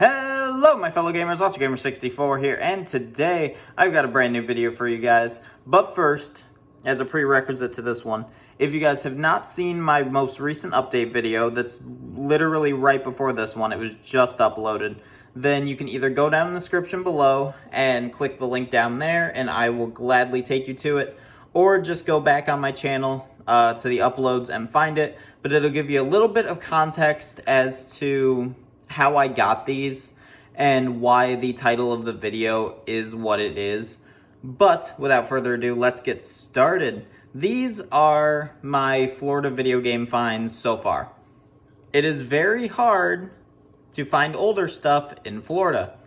Hello my fellow gamers, UltraGamer64 here, and today I've got a brand new video for you guys. But first, as a prerequisite to this one, if you guys have not seen my most recent update video that's literally right before this one, it was just uploaded, then you can either go down in the description below and click the link down there and I will gladly take you to it, or just go back on my channel to the uploads and find it, but it'll give you a little bit of context as to how I got these and why the title of the video is what it is. But without further ado, let's get started. These are my Florida video game finds so far. It is very hard to find older stuff in Florida.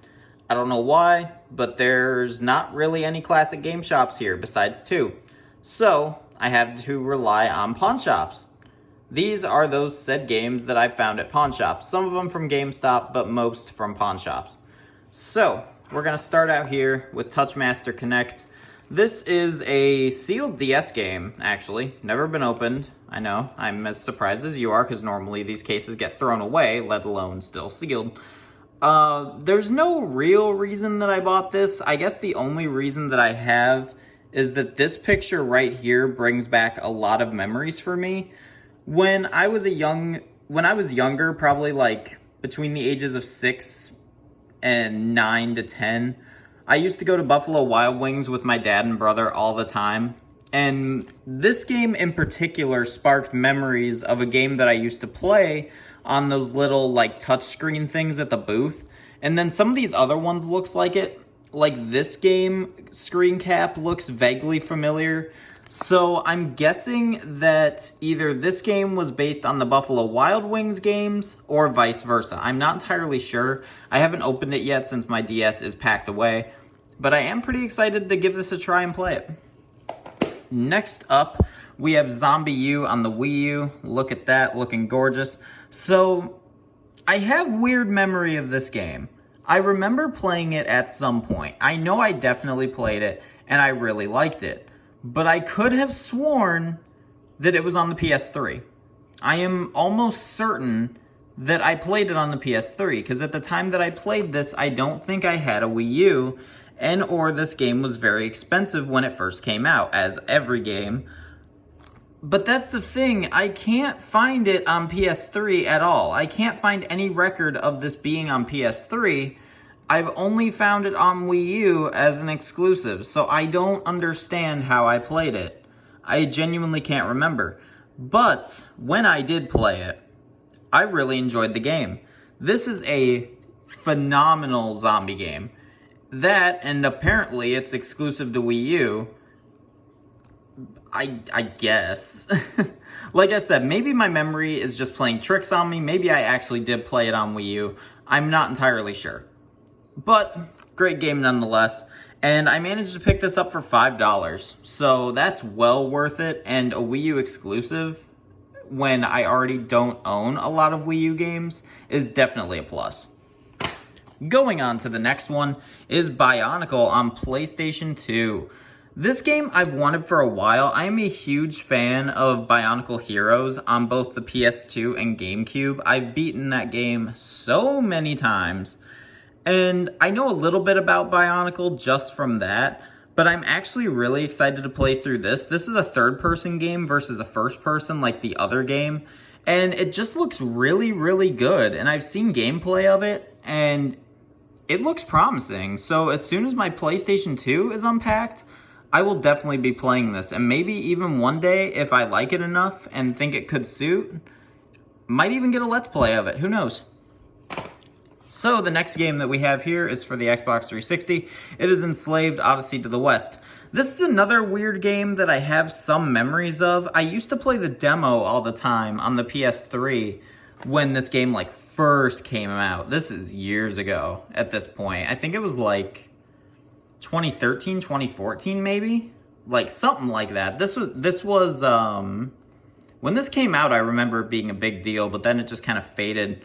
I don't know why, but there's not really any classic game shops here besides two. So I have to rely on pawn shops. These are those said games that I found at pawn shops. Some of them from GameStop, but most from pawn shops. So, we're going to start out here with Touchmaster Connect. This is a sealed DS game, actually. Never been opened. I know, I'm as surprised as you are, because normally these cases get thrown away, let alone still sealed. There's no real reason that I bought this. I guess the only reason that I have is that this picture right here brings back a lot of memories for me. When I was younger, probably like between the ages of 6 and 9 to 10, I used to go to Buffalo Wild Wings with my dad and brother all the time. And this game in particular sparked memories of a game that I used to play on those little like touchscreen things at the booth. And then some of these other ones looks like it. Like this game screen cap looks vaguely familiar. So I'm guessing that either this game was based on the Buffalo Wild Wings games or vice versa. I'm not entirely sure. I haven't opened it yet since my DS is packed away, but I am pretty excited to give this a try and play it. Next up, we have Zombie U on the Wii U. Look at that, looking gorgeous. So I have weird memory of this game. I remember playing it at some point. I know I definitely played it and I really liked it. But I could have sworn that it was on the PS3. I am almost certain that I played it on the PS3, because at the time that I played this, I don't think I had a Wii U, or this game was very expensive when it first came out, as every game. But that's the thing, I can't find it on PS3 at all. I can't find any record of this being on PS3. I've only found it on Wii U as an exclusive, so I don't understand how I played it. I genuinely can't remember. But when I did play it, I really enjoyed the game. This is a phenomenal zombie game. That, and apparently it's exclusive to Wii U, I guess. Like I said, maybe my memory is just playing tricks on me. Maybe I actually did play it on Wii U. I'm not entirely sure. But, great game nonetheless, and I managed to pick this up for $5, so that's well worth it, and a Wii U exclusive, when I already don't own a lot of Wii U games, is definitely a plus. Going on to the next one is Bionicle on PlayStation 2. This game I've wanted for a while. I am a huge fan of Bionicle Heroes on both the PS2 and GameCube. I've beaten that game so many times. And I know a little bit about Bionicle just from that, but I'm actually really excited to play through this. This is a third-person game versus a first-person like the other game, and it just looks really, really good. And I've seen gameplay of it, and it looks promising. So as soon as my PlayStation 2 is unpacked, I will definitely be playing this. And maybe even one day, if I like it enough and think it could suit, might even get a Let's Play of it. Who knows? So the next game that we have here is for the Xbox 360. It is Enslaved, Odyssey to the West. This is another weird game that I have some memories of. I used to play the demo all the time on the PS3 when this game like first came out. This is years ago at this point. I think it was like 2013, 2014 maybe? Like something like that. This was when this came out, I remember it being a big deal, but then it just kind of faded.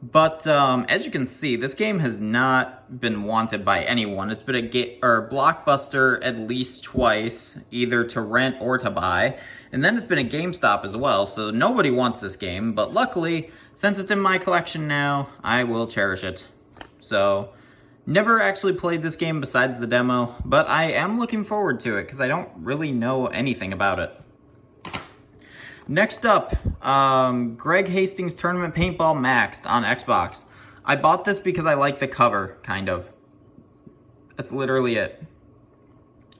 But as you can see, this game has not been wanted by anyone. It's been a Blockbuster at least twice, either to rent or to buy. And then it's been a GameStop as well, so nobody wants this game. But luckily, since it's in my collection now, I will cherish it. So, never actually played this game besides the demo, but I am looking forward to it because I don't really know anything about it. Next up, Greg Hastings Tournament Paintball Maxed on Xbox. I bought this because I like the cover, kind of. That's literally it.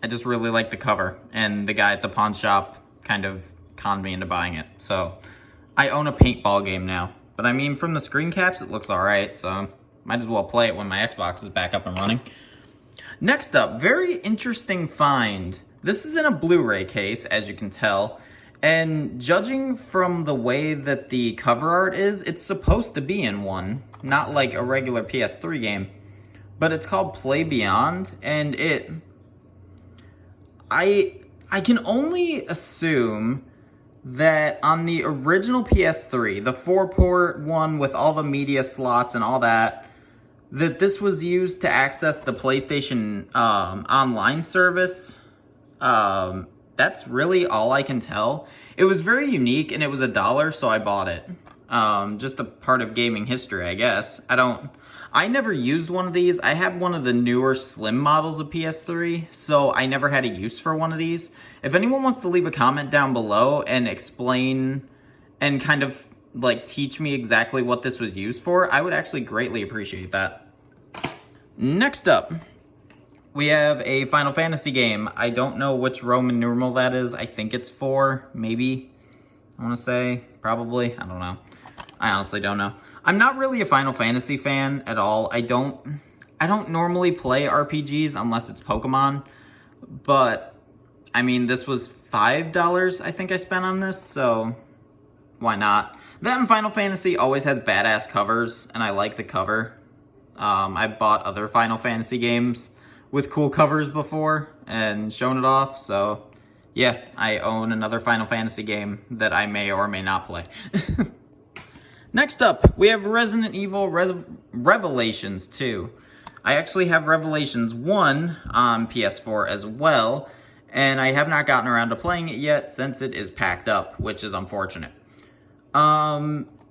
I just really like the cover, and the guy at the pawn shop kind of conned me into buying it. So, I own a paintball game now. But I mean, from the screen caps, it looks alright, so might as well play it when my Xbox is back up and running. Next up, very interesting find. This is in a Blu-ray case, as you can tell. And judging from the way that the cover art is, it's supposed to be in one. Not like a regular PS3 game. But it's called Play Beyond, and I can only assume that on the original PS3, the 4-port one with all the media slots and all that, that this was used to access the PlayStation online service. That's really all I can tell. It was very unique, and it was $1, so I bought it. Just a part of gaming history, I guess. I never used one of these. I have one of the newer slim models of PS3, so I never had a use for one of these. If anyone wants to leave a comment down below and explain and kind of like teach me exactly what this was used for, I would actually greatly appreciate that. Next up, we have a Final Fantasy game. I don't know which Roman numeral that is. I think it's 4, maybe. I want to say, probably. I don't know. I honestly don't know. I'm not really a Final Fantasy fan at all. I don't normally play RPGs unless it's Pokemon. But, I mean, this was $5 I think I spent on this, so why not? That and Final Fantasy always has badass covers, and I like the cover. I bought other Final Fantasy games with cool covers before and shown it off, so yeah, I own another Final Fantasy game that I may or may not play. Next up, we have Resident Evil Revelations 2. I actually have Revelations 1 on PS4 as well, and I have not gotten around to playing it yet since it is packed up, which is unfortunate.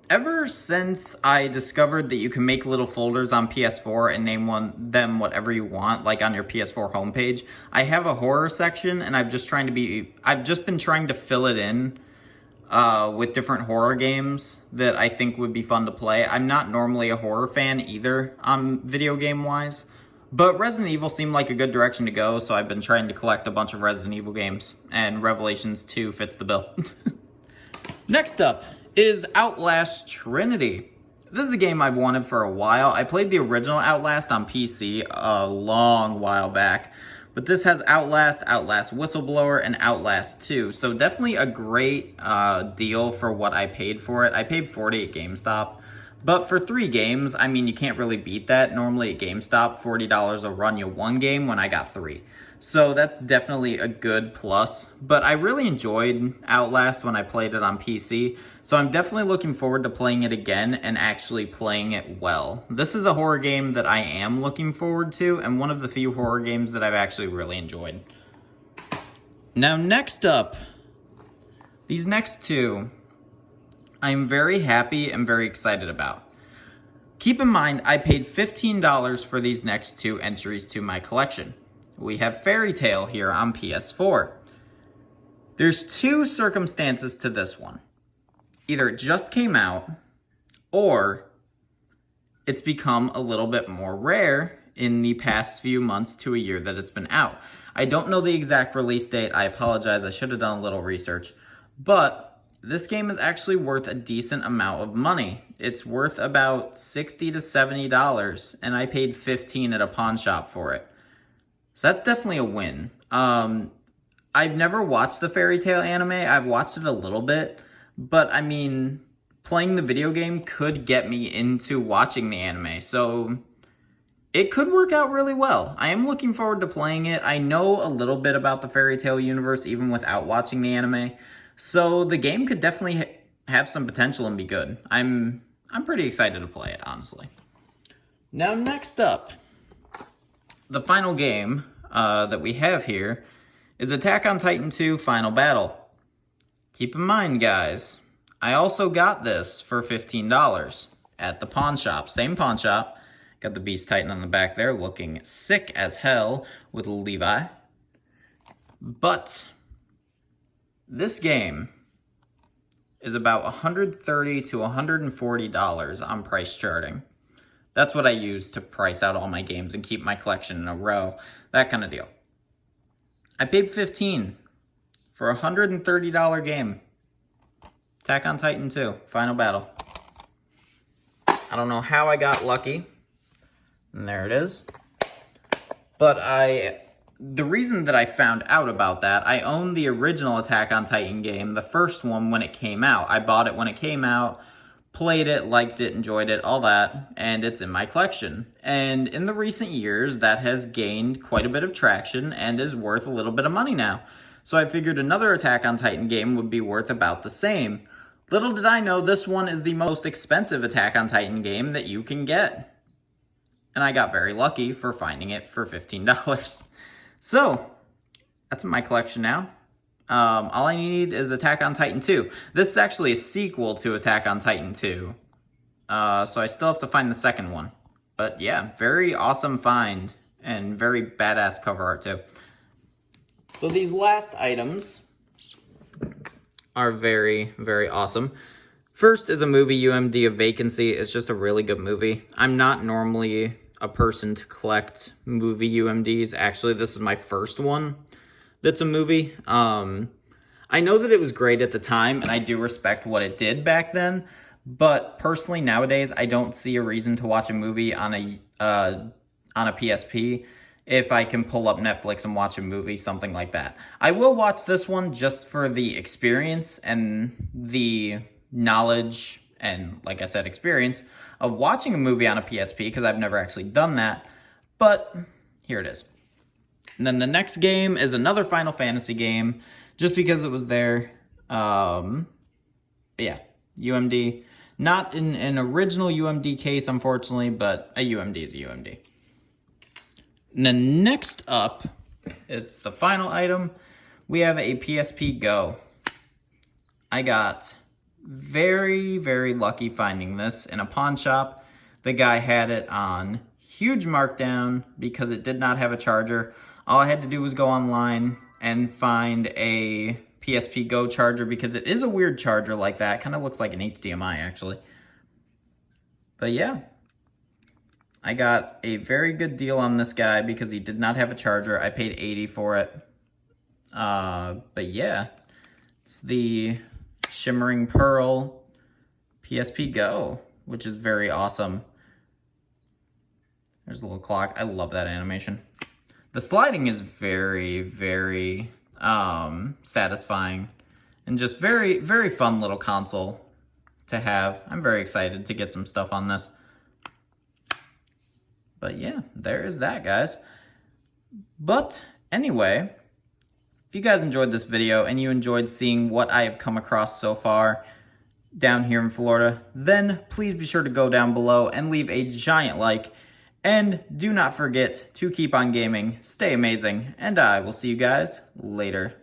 Ever since I discovered that you can make little folders on PS4 and name them whatever you want, like on your PS4 homepage, I have a horror section, and I've just been trying to fill it in with different horror games that I think would be fun to play. I'm not normally a horror fan either, video game wise, but Resident Evil seemed like a good direction to go, so I've been trying to collect a bunch of Resident Evil games, and Revelations 2 fits the bill. Next up is Outlast Trinity. This is a game I've wanted for a while. I played the original Outlast on PC a long while back, but this has Outlast, Outlast Whistleblower, and Outlast 2, so definitely a great deal for what I paid for it. I paid $40 at GameStop, but for 3 games, I mean, you can't really beat that. Normally at GameStop, $40 will run you 1 game when I got 3. So that's definitely a good plus, but I really enjoyed Outlast when I played it on PC, so I'm definitely looking forward to playing it again and actually playing it well. This is a horror game that I am looking forward to, and one of the few horror games that I've actually really enjoyed. Now next up, these next 2, I'm very happy and very excited about. Keep in mind, I paid $15 for these next 2 entries to my collection. We have Fairy Tail here on PS4. There's 2 circumstances to this one. Either it just came out, or it's become a little bit more rare in the past few months to a year that it's been out. I don't know the exact release date. I apologize. I should have done a little research. But this game is actually worth a decent amount of money. It's worth about $60 to $70, and I paid $15 at a pawn shop for it. So that's definitely a win. I've never watched the Fairy Tail anime. I've watched it a little bit, but I mean, playing the video game could get me into watching the anime, so it could work out really well. I am looking forward to playing it. I know a little bit about the Fairy Tail universe even without watching the anime, so the game could definitely have some potential and be good. I'm pretty excited to play it, honestly. Now next up, the final game that we have here is Attack on Titan 2 Final Battle. Keep in mind, guys, I also got this for $15 at the pawn shop, same pawn shop, Got the Beast Titan on the back there, looking sick as hell with Levi. But this game is about $130 to $140 on price charting. That's what I use to price out all my games and keep my collection in a row, that kind of deal. I paid $15 for a $130 game. Attack on Titan 2, Final Battle. I don't know how I got lucky. And there it is. But the reason that I found out about that, I own the original Attack on Titan game, the first one when it came out. I bought it when it came out, played it, liked it, enjoyed it, all that, and it's in my collection. And in the recent years, that has gained quite a bit of traction and is worth a little bit of money now. So I figured another Attack on Titan game would be worth about the same. Little did I know this one is the most expensive Attack on Titan game that you can get. And I got very lucky for finding it for $15. So, that's in my collection now. All I need is Attack on Titan 2. This is actually a sequel to Attack on Titan 2. So I still have to find the second one. But yeah, very awesome find. And very badass cover art too. So these last items are very, very awesome. First is a movie UMD of Vacancy. It's just a really good movie. I'm not normally a person to collect movie UMDs. Actually, this is my first one that's a movie. I know that it was great at the time, and I do respect what it did back then, but personally nowadays, I don't see a reason to watch a movie on a PSP if I can pull up Netflix and watch a movie, something like that. I will watch this one just for the experience and the knowledge and, like I said, experience of watching a movie on a PSP, because I've never actually done that, but here it is. And then the next game is another Final Fantasy game, just because it was there. Yeah, UMD. Not in an original UMD case, unfortunately, but a UMD is a UMD. And then next up, it's the final item. We have a Psp Go. I got very, very lucky finding this in a pawn shop. The guy had it on huge markdown because it did not have a charger. All I had to do was go online and find a Psp Go charger, because it is a weird charger like that. Kind of looks like an HDMI actually. But yeah, I got a very good deal on this guy because he did not have a charger. I paid $80 for it. But yeah, it's the Shimmering Pearl Psp Go, which is very awesome. There's a little clock. I love that animation. The sliding is very, very satisfying and just very, very fun little console to have. I'm very excited to get some stuff on this. But yeah, there is that, guys. But anyway, if you guys enjoyed this video and you enjoyed seeing what I have come across so far down here in Florida, then please be sure to go down below and leave a giant like. And do not forget to keep on gaming, stay amazing, and I will see you guys later.